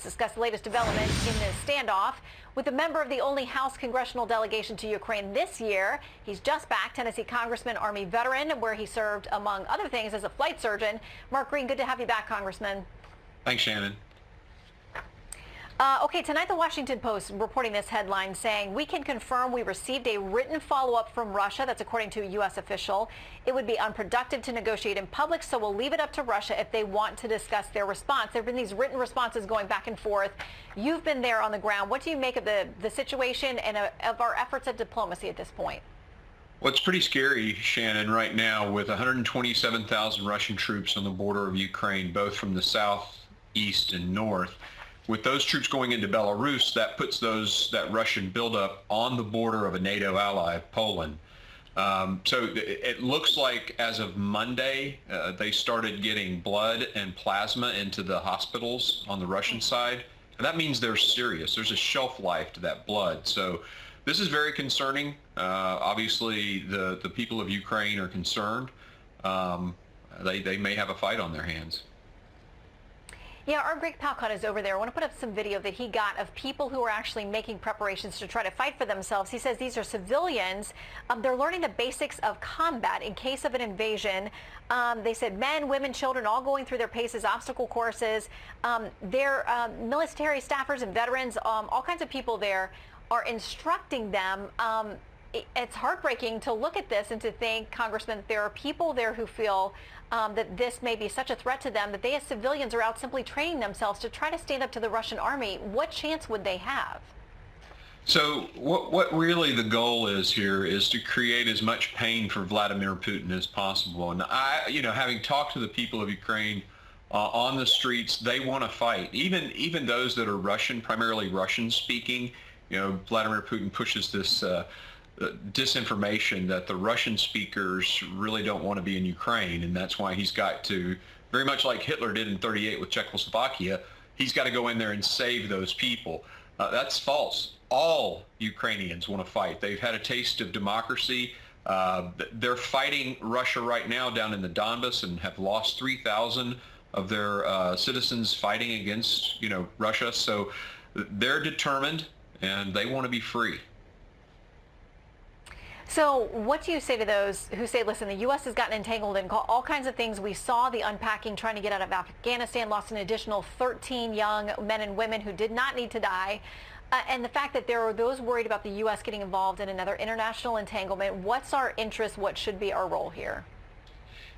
Let's discuss the latest development in this standoff with a member of the only House congressional delegation to Ukraine this year. He's just back, Tennessee Congressman, Army veteran, where he served, among other things, as a flight surgeon. Mark Green, good to have you back, Congressman. Thanks, Shannon. Okay, tonight the Washington Post reporting this headline saying, "We can confirm we received a written follow-up from Russia." That's according to a U.S. official. "It would be unproductive to negotiate in public, so we'll leave it up to Russia if they want to discuss their response." There have been these written responses going back and forth. You've been there on the ground. What do you make of the situation and of our efforts at diplomacy at this point? Well, it's pretty scary, Shannon, right now with 127,000 Russian troops on the border of Ukraine, both from the south, east, and north. With those troops going into Belarus, that puts that Russian buildup on the border of a NATO ally, Poland. So it looks like as of Monday, they started getting blood and plasma into the hospitals on the Russian side. And that means they're serious. There's a shelf life to that blood. So this is very concerning. Obviously, the people of Ukraine are concerned. They may have a fight on their hands. Yeah, our Greg Palcott is over there. I want to put up some video that he got of people who are actually making preparations to try to fight for themselves. He says these are civilians. They're learning the basics of combat in case of an invasion. They said men, women, children, all going through their paces, obstacle courses. Their military staffers and veterans, all kinds of people there are instructing them. It's heartbreaking to look at this and to think, Congressman, that there are people there who feel that this may be such a threat to them that they as civilians are out simply training themselves to try to stand up to the Russian army. What chance would they have? So what really the goal is here is to create as much pain for Vladimir Putin as possible. And having talked to the people of Ukraine on the streets, they want to fight. Even those that are Russian, primarily Russian speaking, Vladimir Putin pushes this disinformation that the Russian speakers really don't want to be in Ukraine, and that's why he's got to, very much like Hitler did in '38 with Czechoslovakia, he's got to go in there and save those people. That's false. All Ukrainians want to fight. They've had a taste of democracy. They're fighting Russia right now down in the Donbas and have lost 3,000 of their citizens fighting against Russia. So they're determined and they want to be free. So what do you say to those who say, listen, the U.S. has gotten entangled in all kinds of things. We saw the unpacking, trying to get out of Afghanistan, lost an additional 13 young men and women who did not need to die. And the fact that there are those worried about the U.S. getting involved in another international entanglement. What's our interest? What should be our role here?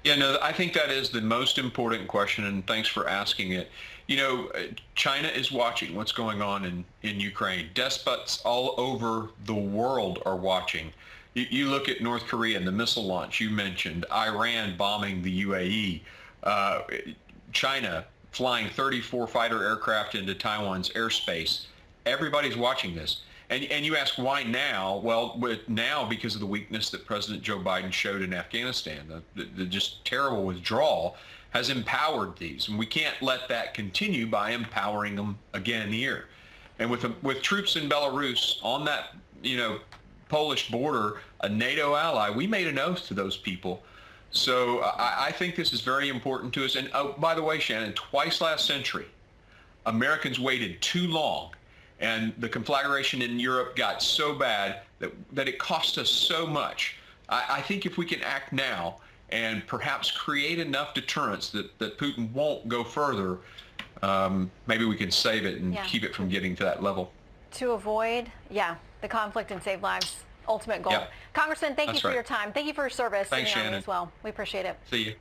Yeah, no, I think that is the most important question, and thanks for asking it. China is watching what's going on in Ukraine. Despots all over the world are watching. You look at North Korea and the missile launch you mentioned, Iran bombing the UAE, China flying 34 fighter aircraft into Taiwan's airspace. Everybody's watching this. And you ask why now? Well, now because of the weakness that President Joe Biden showed in Afghanistan. The just terrible withdrawal has empowered these. And we can't let that continue by empowering them again here. And with troops in Belarus on that, Polish border, a NATO ally, we made an oath to those people. So I think this is very important to us. And oh, by the way, Shannon, twice last century, Americans waited too long, and the conflagration in Europe got so bad that it cost us so much. I think if we can act now and perhaps create enough deterrence that Putin won't go further, maybe we can save it and keep it from getting to that level. To avoid, the conflict and save lives, ultimate goal. Yeah. Congressman, thank you for right. your time. Thank you for your service. Thanks, Shannon. As well. We appreciate it. See you.